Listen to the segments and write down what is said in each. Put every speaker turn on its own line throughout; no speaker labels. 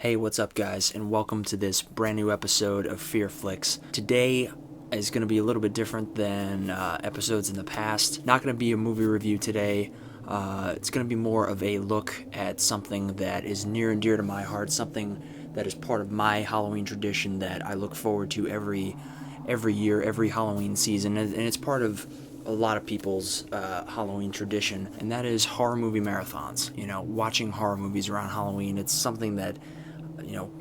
Hey, what's up, guys, and welcome to this brand new episode of FearFlix. Today is going to be a little bit different than episodes in the past. Not going to be a movie review today. It's going to be more of a look at something that is near and dear to my heart, something that is part of my Halloween tradition that I look forward to every year, every Halloween season, and it's part of a lot of people's Halloween tradition, and that is horror movie marathons. Watching horror movies around Halloween. It's something that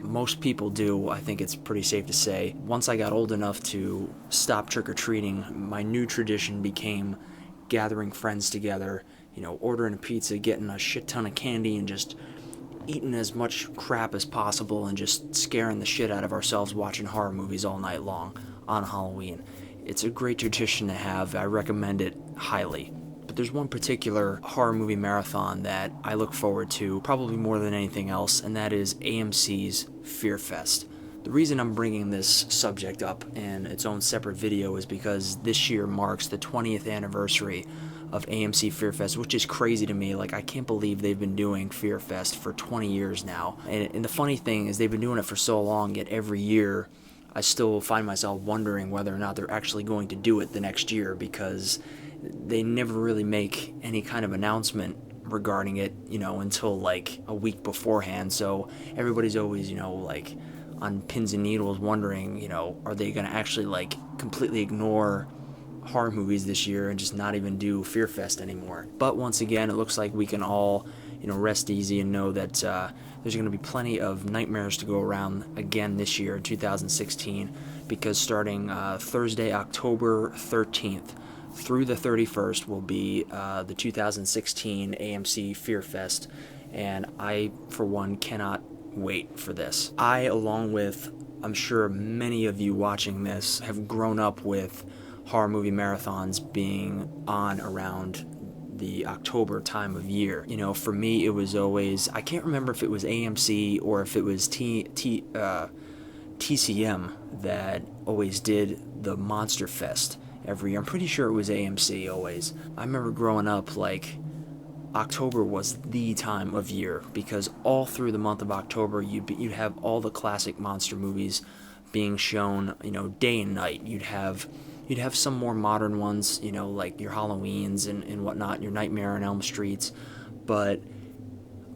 most people do. I think it's pretty safe to say. Once I got old enough to stop trick-or-treating, my new tradition became gathering friends together, ordering a pizza, getting a shit ton of candy, and just eating as much crap as possible and just scaring the shit out of ourselves watching horror movies all night long on Halloween. It's a great tradition to have. I recommend it highly. But there's one particular horror movie marathon that I look forward to probably more than anything else, and that is AMC's FearFest. The reason I'm bringing this subject up in its own separate video is because this year marks the 20th anniversary of AMC FearFest, which is crazy to me. I can't believe they've been doing FearFest for 20 years now. And the funny thing is they've been doing it for so long, yet every year I still find myself wondering whether or not they're actually going to do it the next year, because they never really make any kind of announcement regarding it, until a week beforehand. So everybody's always, on pins and needles wondering, are they going to actually completely ignore horror movies this year and just not even do FearFest anymore. But once again, it looks like we can all, rest easy and know that there's going to be plenty of nightmares to go around again this year in 2016, because starting Thursday, October 13th, through the 31st will be the 2016 AMC FearFest, and I, for one, cannot wait for this. I, along with, I'm sure many of you watching this, have grown up with horror movie marathons being on around the October time of year. For me, it was always, I can't remember if it was AMC or if it was TCM that always did the Monsterfest every year. I'm pretty sure it was AMC always. I remember growing up, October was the time of year, because all through the month of October you'd have all the classic monster movies being shown, day and night. You'd have some more modern ones, like your Halloweens and whatnot, your Nightmare on Elm Streets, but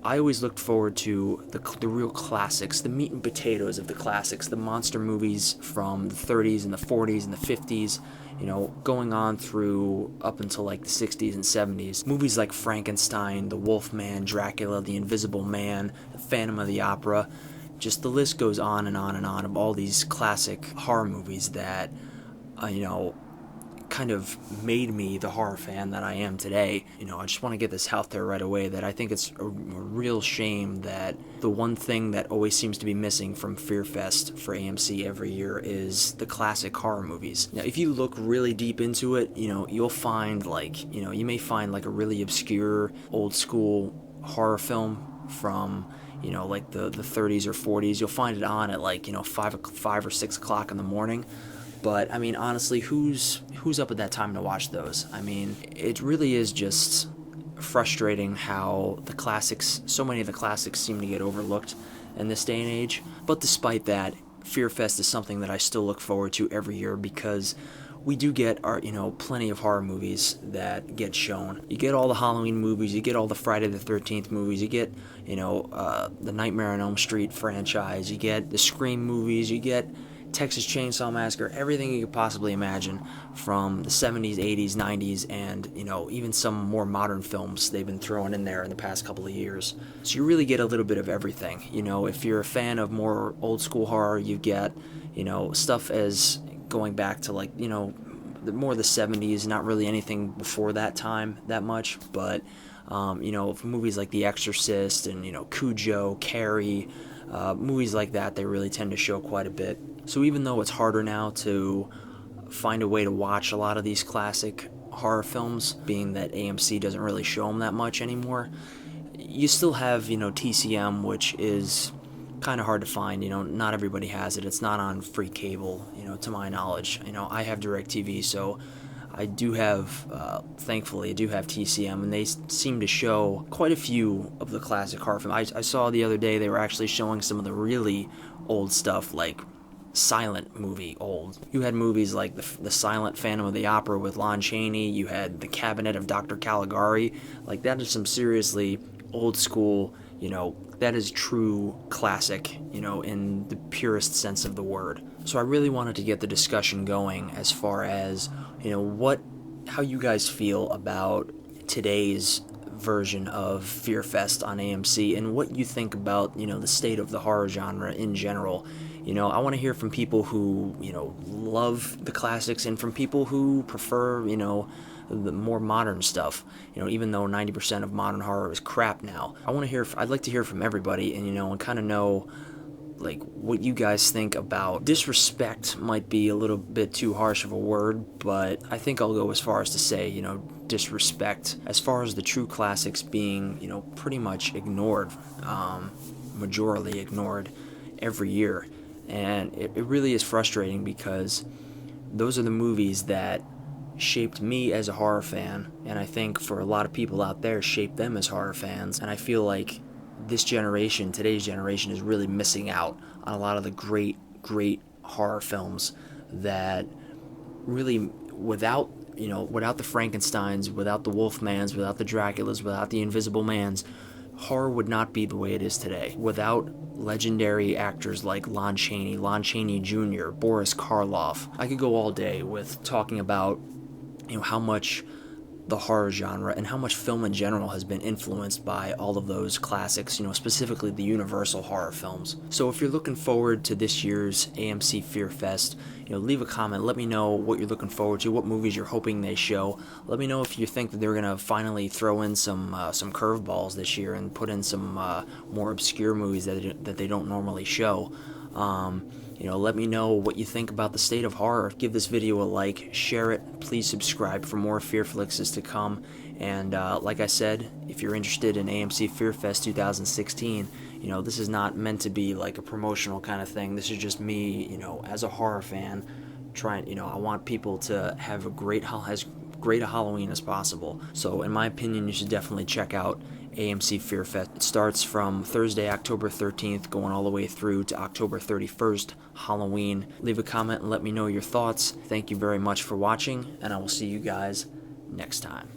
I always looked forward to the real classics, the meat and potatoes of the classics, the monster movies from the 30s and the 40s and the 50s, going on through up until the 60s and 70s. Movies like Frankenstein, The Wolfman, Dracula, The Invisible Man, The Phantom of the Opera, just the list goes on and on and on of all these classic horror movies that, kind of made me the horror fan that I am today. I just want to get this out there right away that I think it's a real shame that the one thing that always seems to be missing from FearFest for AMC every year is the classic horror movies. Now, if you look really deep into it, you'll find you may find a really obscure old school horror film from the 30s or 40s. You'll find it on at 5 or 6 o'clock in the morning. But, honestly, who's up at that time to watch those? It really is just frustrating how the classics, so many of the classics seem to get overlooked in this day and age. But despite that, FearFest is something that I still look forward to every year, because we do get our, plenty of horror movies that get shown. You get all the Halloween movies, you get all the Friday the 13th movies, you get, the Nightmare on Elm Street franchise, you get the Scream movies, you get Texas Chainsaw Massacre, everything you could possibly imagine from the 70s, 80s, 90s, and, even some more modern films they've been throwing in there in the past couple of years. So you really get a little bit of everything. If you're a fan of more old school horror, you get, stuff as going back to more the 70s, not really anything before that time that much, but, movies like The Exorcist and, Cujo, Carrie, movies like that, they really tend to show quite a bit. So even though it's harder now to find a way to watch a lot of these classic horror films, being that AMC doesn't really show them that much anymore, you still have, TCM, which is kind of hard to find. Not everybody has it. It's not on free cable, to my knowledge. I have DirecTV, so I do have, thankfully, I do have TCM, and they seem to show quite a few of the classic horror films. I saw the other day they were actually showing some of the really old stuff, like silent movie old. You had movies like the Silent Phantom of the Opera with Lon Chaney. You had The Cabinet of Dr. Caligari. Like, that is some seriously old school, that is true classic, in the purest sense of the word. So I really wanted to get the discussion going as far as, how you guys feel about today's version of FearFest on AMC and what you think about, the state of the horror genre in general. I want to hear from people who, love the classics and from people who prefer, the more modern stuff. Even though 90% of modern horror is crap now, I'd like to hear from everybody and kind of know like what you guys think about. Disrespect might be a little bit too harsh of a word, but I think I'll go as far as to say, disrespect as far as the true classics being, pretty much ignored, majorly ignored every year. And it really is frustrating because those are the movies that shaped me as a horror fan, and I think for a lot of people out there shaped them as horror fans. And I feel like today's generation is really missing out on a lot of the great horror films that really, without the Frankensteins, without the Wolfmans, without the Draculas, without the Invisible Mans, horror would not be the way it is today. Without legendary actors like Lon Chaney Jr., Boris Karloff. I could go all day with talking about how much the horror genre and how much film in general has been influenced by all of those classics, specifically the Universal horror films. So if you're looking forward to this year's AMC FearFest, leave a comment. Let me know what you're looking forward to, what movies you're hoping they show. Let me know if you think that they're going to finally throw in some curveballs this year and put in some more obscure movies that they don't normally show. Let me know what you think about the state of horror. Give this video a like, share it, please subscribe for more FearFlixes to come. And like I said, if you're interested in AMC FearFest 2016, this is not meant to be like a promotional kind of thing. This is just me, as a horror fan, trying, I want people to have as great a Halloween as possible. So in my opinion, you should definitely check out AMC FearFest. It starts from Thursday, October 13th, going all the way through to October 31st, Halloween. Leave a comment and let me know your thoughts. Thank you very much for watching, and I will see you guys next time.